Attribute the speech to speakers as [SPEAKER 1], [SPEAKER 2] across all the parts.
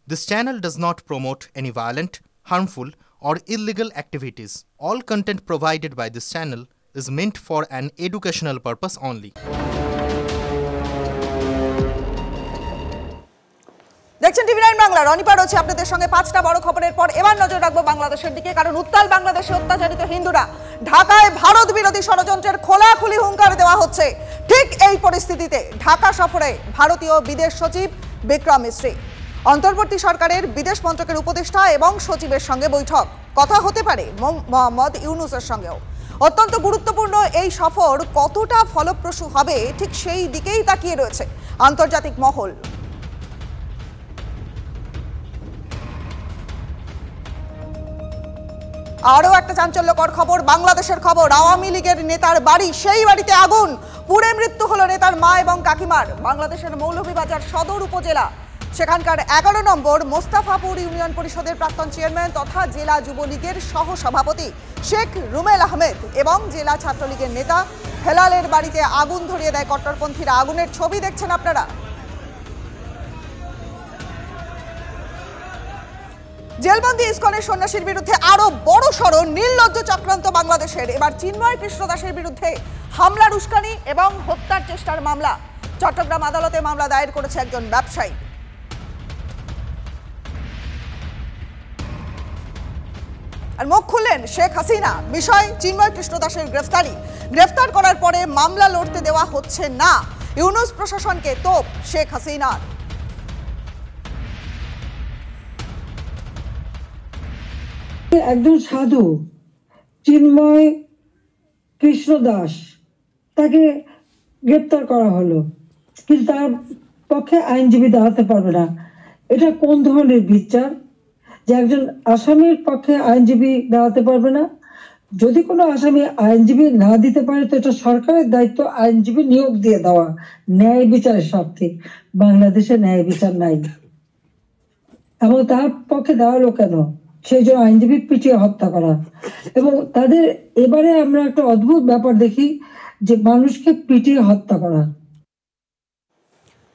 [SPEAKER 1] This channel does not promote any violent, harmful, or illegal activities. All content provided by this channel is meant for an educational purpose only.
[SPEAKER 2] দেখছেন TV 9 Bangla. রনিপা রয়েছে আপনাদের সঙ্গে পাঁচটা বড় খবরের পর এবার নজর রাখবো বাংলাদেশের দিকে, কারণ উত্তাল বাংলাদেশে অত্যাচারিত হিন্দুরা। ঢাকায় ভারত বিরোধী ষড়যন্ত্রের খোলাখুলি হুঙ্কার দেওয়া হচ্ছে। ঠিক এই পরিস্থিতিতে ঢাকা সফরে ভারতীয় বিদেশ সচিব বিক্রম মিশ্রি। অন্তর্বর্তী সরকারের বিদেশ মন্ত্রকের উপদেষ্টা এবং সচিবের সঙ্গে বৈঠক। কথা হতে পারে মোহাম্মদ ইউনূসের সঙ্গেও। অত্যন্ত গুরুত্বপূর্ণ এই সফর কতটা ফলপ্রসূ হবে ঠিক সেই দিকেই তাকিয়ে রয়েছে আন্তর্জাতিক মহল। আরও একটা চাঞ্চল্যকর খবর, বাংলাদেশের খবর। আওয়ামী লীগের নেতার বাড়ি, সেই বাড়িতে আগুন, পুড়ে মৃত্যু হলো নেতার মা এবং কাকিমার। বাংলাদেশের মৌলভীবাজার সদর উপজেলা, সেখানকার 11 নম্বর মোস্তাফাপুর ইউনিয়ন পরিষদের প্রাক্তন চেয়ারম্যান তথা জেলা যুবলীগের সহসভাপতি শেখ রুমেল আহমেদ এবং জেলা ছাত্রলীগের নেতা হেলালের বাড়িতে আগুন ধরিয়ে দেয় কট্টরপন্থীরা। আগুনের ছবি দেখছেন আপনারা। জেলবন্দি ইসকনের সন্ন্যাসীর বিরুদ্ধে আরো বড় সড় নির্লজ্জ চক্রান্ত বাংলাদেশের। এবার চিন্ময় কৃষ্ণ দাসের বিরুদ্ধে হামলার উস্কানি এবং হত্যার চেষ্টার মামলা। চট্টগ্রাম আদালতে মামলা দায়ের করেছে একজন ব্যবসায়ী। আর মুখ খুললেন শেখ হাসিনা। বিষয় চিন্ময় কৃষ্ণ দাসের গ্রেফতারি। গ্রেফতার করার পরে মামলা লড়তে দেওয়া হচ্ছে না। ইউনূস প্রশাসনকে তোপ শেখ হাসিনার।
[SPEAKER 3] একজন সাধু চিন্ময় কৃষ্ণ দাস, তাকে গ্রেপ্তার করা হলো, কিন্তু তার পক্ষে আইনজীবী দাঁড়াতে পারবে না। এটা কোন ধরনের বিচার যে একজন আসামির পক্ষে আইনজীবী দাঁড়াতে পারবে না? যদি কোনো আসামি আইনজীবী না দিতে পারে তো এটা সরকারের দায়িত্ব আইনজীবী নিয়োগ দিয়ে দেওয়া, ন্যায় বিচারের স্বার্থে। বাংলাদেশে ন্যায় বিচার নাই, এবং তার পক্ষে দাঁড়ালো কেন? সেই জন্য আইনজীবী পিটিয়ে হত্যা করা। এবং তাদের এবারে আমরা একটা অদ্ভুত ব্যাপার দেখি যে মানুষকে পিটিয়ে হত্যা করা।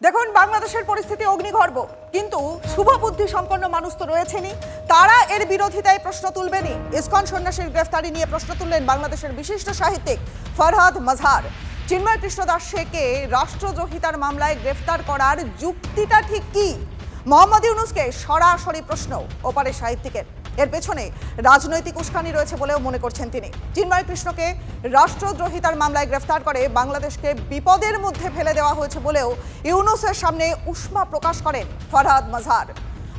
[SPEAKER 2] দেখুন, বাংলাদেশের পরিস্থিতি অগ্নিগর্ভ, কিন্তু শুভবুদ্ধি সম্পন্ন মানুষ তো রয়েছেনই, তারা এর বিরোধিতায় প্রশ্ন তুলবেনই। ইসকন সন্ন্যাসীর গ্রেফতারি নিয়ে প্রশ্ন তুললেন বাংলাদেশের বিশিষ্ট সাহিত্যিক ফরহাদ মাজহার। চিন্ময় কৃষ্ণ দাসকে রাষ্ট্রদ্রোহিতার মামলায় গ্রেফতার করার যুক্তিটা ঠিক কি? মোহাম্মদ ইউনূসকে সরাসরি প্রশ্ন ওপারে সাহিত্যিকের। এর পেছনে রাজনৈতিক উস্কানি রয়েছে বলেও মনে করছেন তিনি। চিন্ময় কৃষ্ণকে রাষ্ট্রদ্রোহিতার মামলায় গ্রেফতার করে বাংলাদেশকে বিপদের মধ্যে ফেলে দেওয়া হয়েছে বলেও ইউনূসের সামনে উষ্মা প্রকাশ করেন ফরহাদ মাজহার।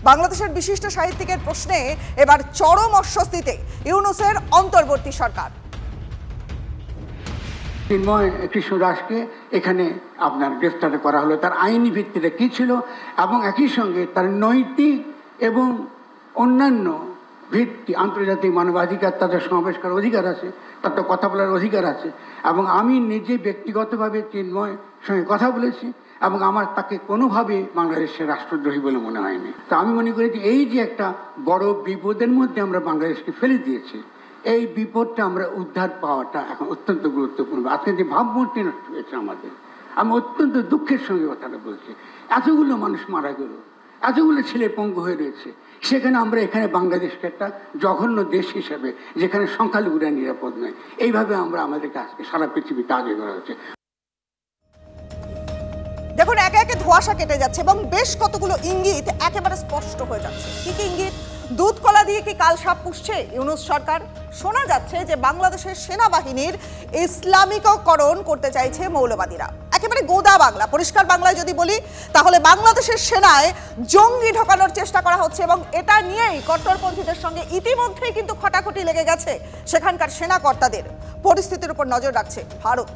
[SPEAKER 2] বাংলাদেশের বিশিষ্ট সাহিত্যিকের প্রশ্নে এবার চরম অস্বস্তিতে ইউনূসের অন্তর্বর্তী সরকার।
[SPEAKER 4] চিন্ময় কৃষ্ণ দাসকে এখানে আপনার গ্রেফতার করা হলো, তার আইনি ভিত্তিটা কী ছিল, এবং একই সঙ্গে তার নৈতিক এবং অন্যান্য ভিত্তি, আন্তর্জাতিক মানবাধিকার, তাদের সমাবেশ করার অধিকার আছে, তার তো কথা বলার অধিকার আছে। এবং আমি নিজে ব্যক্তিগতভাবে চিন্ময়ের সঙ্গে কথা বলেছি, এবং আমার তাকে কোনোভাবে বাংলাদেশের রাষ্ট্রদ্রোহী বলে মনে হয়নি। তো আমি মনে করি যে এই যে একটা বড় বিপদের মধ্যে আমরা বাংলাদেশকে ফেলে দিয়েছি, এই বিপদটা আমরা উদ্ধার পাওয়াটা এখন অত্যন্ত গুরুত্বপূর্ণ। আজকে যে ভাবমূর্তি নষ্ট হয়েছে আমাদের, আমি অত্যন্ত দুঃখের সঙ্গে কথাটা বলছি। এতগুলো মানুষ মারা গেল, এতগুলো ছেলে পঙ্গু হয়ে রয়েছে, সেখানে আমরা এখানে বাংলাদেশকে একটা জঘন্য দেশ হিসেবে, যেখানে সংখ্যালঘুরা নিরাপদ নয়, এইভাবে আমরা আমাদেরকে আজকে সারা পৃথিবীতে আগে করা হচ্ছে।
[SPEAKER 2] দেখুন, একে একে ধোঁয়াশা কেটে যাচ্ছে এবং বেশ কতগুলো ইঙ্গিত একেবারে স্পষ্ট হয়ে যাচ্ছে। কি কি ইঙ্গিত? দুধ কলা দিয়ে কি কাল সাপ পুষছে ইউনূস সরকার? শোনা যাচ্ছে যে বাংলাদেশের সেনাবাহিনীর ইসলামিককরণ করতে চাইছে মৌলবাদীরা। একেবারে গোদা বাংলা, পরিষ্কার বাংলায় যদি বলি তাহলে বাংলাদেশের সেনায় জঙ্গি ঢোকানোর চেষ্টা করা হচ্ছে, এবং এটা নিয়েই কট্টরপন্থীদের সঙ্গে ইতিমধ্যেই কিন্তু খটাখটি লেগে গেছে সেখানকার সেনা কর্তাদের। পরিস্থিতির উপর নজর রাখছে ভারত।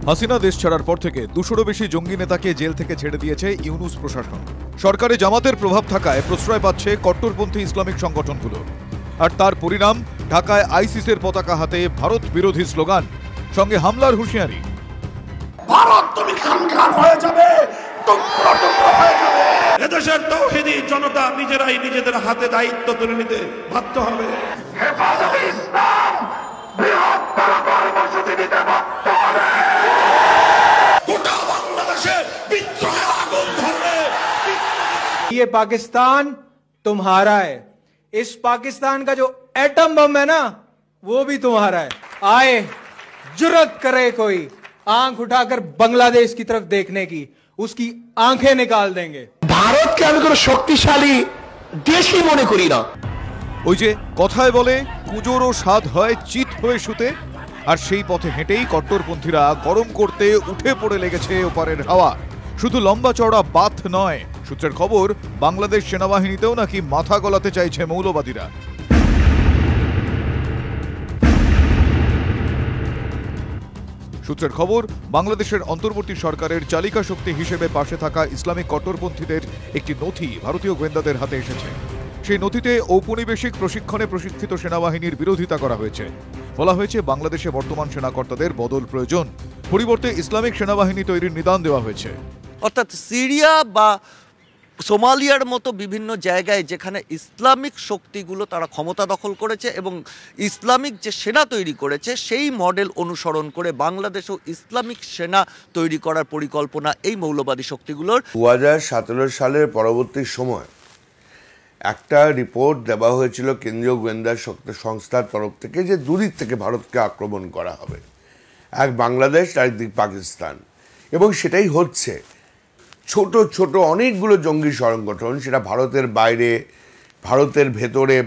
[SPEAKER 5] হাসিনা দেশ ছাড়ার পর থেকে 200-রও বেশি জঙ্গি নেতাকে জেল থেকে ছেড়ে দিয়েছে ইউনূস প্রশাসন। সরকারে জামাতের প্রভাব থাকায় প্রশ্রয় পাচ্ছে কট্টরপন্থী ইসলামিক সংগঠনগুলো। আর তার পরিণাম ঢাকায় আইসিসের পতাকা হাতে ভারত বিরোধী স্লোগান, সঙ্গে হামলার হুঁশিয়ারি।
[SPEAKER 6] ভারত তুমি খানখান হয়ে যাবে, টুকরো টুকরো হয়ে যাবে। এদেশের তৌহিদি জনতা নিজেরাই নিজেদের হাতে দায়িত্ব তুলে নিতে বাধ্য হবে। হেফাজতে ইসলাম বৃহত্তর কর্মসূচি নিতে বাধ্য হবে। গোটা বাংলাদেশে বিদ্রোহের আগুন ধরবে,
[SPEAKER 7] ये पाकिस्तान तुम्हारा है, इस पाकिस्तान का जो एटम बम है ना वो भी तुम्हारा है। आए जुर्रत करे कोई आंख उठाकर बांग्लादेश की तरफ देखने की, उसकी आंखें निकाल देंगे।
[SPEAKER 8] भारत के আমি কোনো শক্তিশালী দেশই মনে করি না।
[SPEAKER 5] ওই যে কথায় বলে কুজোরও স্বাদ হয় চিত হয়ে শুতে, আর সেই পথে হেঁটেই কট্টরপন্থীরা গরম করতে উঠে পড়ে লেগেছে ওপারের হাওয়া। শুধু লম্বা চওড়া বাথ নয়, সূত্রের খবর বাংলাদেশ সেনাবাহিনীতেও নাকি মাথা গলাতে চাইছে মৌলবাদীরা। সূত্রের খবর বাংলাদেশের অন্তর্বর্তী সরকারের চালিকা শক্তি হিসেবে পাশে থাকা ইসলামিক কট্টরপন্থীদের একটি নথি ভারতীয় গোয়েন্দাদের হাতে এসেছে। সেই নথিতে ঔপনিবেশিক প্রশিক্ষণে প্রশিক্ষিত সেনাবাহিনীর বিরোধিতা করা হয়েছে। বলা হয়েছে বাংলাদেশে বর্তমান সেনাকর্তাদের বদল প্রয়োজন, পরিবর্তে ইসলামিক সেনাবাহিনী তৈরির নিদান দেওয়া হয়েছে।
[SPEAKER 9] অর্থাৎ সিরিয়া বা সোমালিয়ার মতো বিভিন্ন জায়গায় যেখানে ইসলামিক শক্তিগুলো তারা ক্ষমতা দখল করেছে এবং ইসলামিক যে সেনা তৈরি করেছে সেই মডেল অনুসরণ করে বাংলাদেশেও ইসলামিক সেনা তৈরি করার পরিকল্পনা এই মৌলবাদী শক্তিগুলোর।
[SPEAKER 10] 2017 সালের পরবর্তী সময় একটা রিপোর্ট দেওয়া হয়েছিল কেন্দ্রীয় গোয়েন্দা সংস্থার তরফ থেকে যে দুদিক থেকে ভারতকে আক্রমণ করা হবে, এক বাংলাদেশ আর একদিক পাকিস্তান, এবং সেটাই হচ্ছে। ছোট ছোট অনেকগুলো জঙ্গি সংগঠন সেটা ভারতের বাইরে, ভারতের ভেতরে,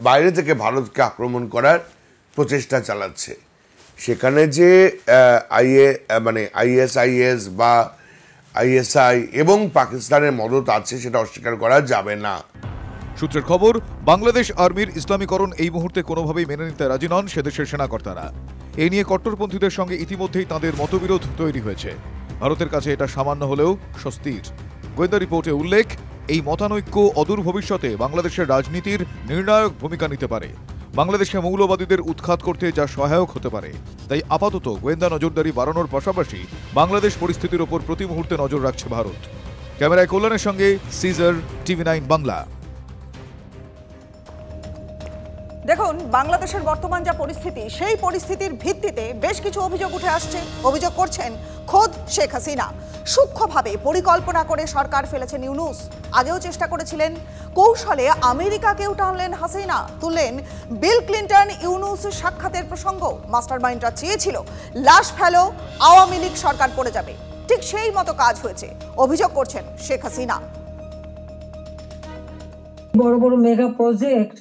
[SPEAKER 10] বাইরে থেকে ভারতকে আক্রমণ করার প্রচেষ্টা চালাচ্ছে। সেখানে যে ISIS বা ISI এবং পাকিস্তানের মদত আছে সেটা অস্বীকার করা যাবে না।
[SPEAKER 5] সূত্রের খবর বাংলাদেশ আর্মির ইসলামীকরণ এই মুহূর্তে কোনোভাবেই মেনে নিতে রাজি নন সেদেশের সেনাকর্তারা। এ নিয়ে কট্টরপন্থীদের সঙ্গে ইতিমধ্যেই তাঁদের মতবিরোধ তৈরি হয়েছে। ভারতের কাছে এটা সামান্য হলেও স্বস্তির। গোয়েন্দা রিপোর্টে উল্লেখ, এই মতানৈক্য অদূর ভবিষ্যতে বাংলাদেশের রাজনীতির নির্ণায়ক ভূমিকা নিতে পারে, বাংলাদেশে মৌলবাদীদের উৎখাত করতে যা সহায়ক হতে পারে। তাই আপাতত গোয়েন্দা নজরদারি বাড়ানোর পাশাপাশি বাংলাদেশ পরিস্থিতির ওপর প্রতি মুহূর্তে নজর রাখছে ভারত। ক্যামেরায় কল্যাণের সঙ্গে সিজার, TV9 বাংলা।
[SPEAKER 2] দেখুন, বাংলাদেশের বর্তমান যা পরিস্থিতি, সেই পরিস্থিতির ভিত্তিতে বেশ কিছু অভিযোগ উঠে আসছে। অভিযোগ করছেন খোদ শেখ হাসিনা। সূক্ষ্মভাবে পরিকল্পনা করে সরকার ফেলেছেন ইউনূস। আগেও চেষ্টা করেছিলেন, কৌশলে আমেরিকাকেও টানলেন হাসিনা, তুললেন বিল ক্লিন্টন ইউনূস সাক্ষাতের প্রসঙ্গ। মাস্টার মাইন্ডরা চেয়েছিল লাশ ফেলো, আওয়ামী লীগ সরকার পড়ে যাবে। ঠিক সেই মতো কাজ হয়েছে, অভিযোগ করছেন শেখ হাসিনা।
[SPEAKER 3] বড় বড় মেগা প্রজেক্ট,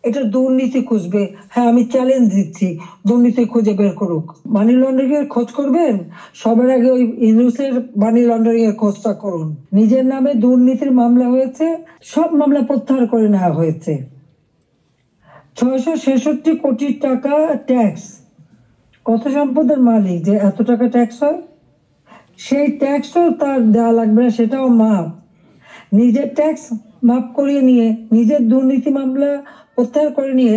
[SPEAKER 3] এটা দুর্নীতি খুঁজবে। হ্যাঁ, আমি চ্যালেঞ্জ দিচ্ছি, দুর্নীতি খুঁজে বের করুক। মানি লন্ডারিং এর খোঁজ করবেন, সবার আগে ওই ইউনূসের মানি লন্ডারিং এর খোঁজটা করুন। নিজের নামে দুর্নীতির মামলা হয়েছে, সব মামলা প্রত্যাহার করে নেওয়া হয়েছে। 666 কোটি টাকা ট্যাক্স। কত সম্পদের মালিক যে এত টাকা ট্যাক্স হয়? সেই ট্যাক্সও তার দেওয়া লাগবে না, সেটাও মাপ। নিজের ট্যাক্স মাপ করিয়ে নিয়ে, নিজের দুর্নীতি মামলা প্রত্যাহার করে নিয়ে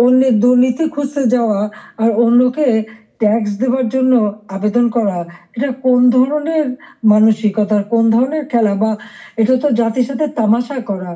[SPEAKER 3] অন্যের দুর্নীতি খুঁজতে যাওয়া আর অন্যকে ট্যাক্স দেওয়ার জন্য আবেদন করা, এটা কোন ধরনের মানসিকতার, কোন ধরনের খেলা? বা এটা তো জাতির সাথে তামাশা করা।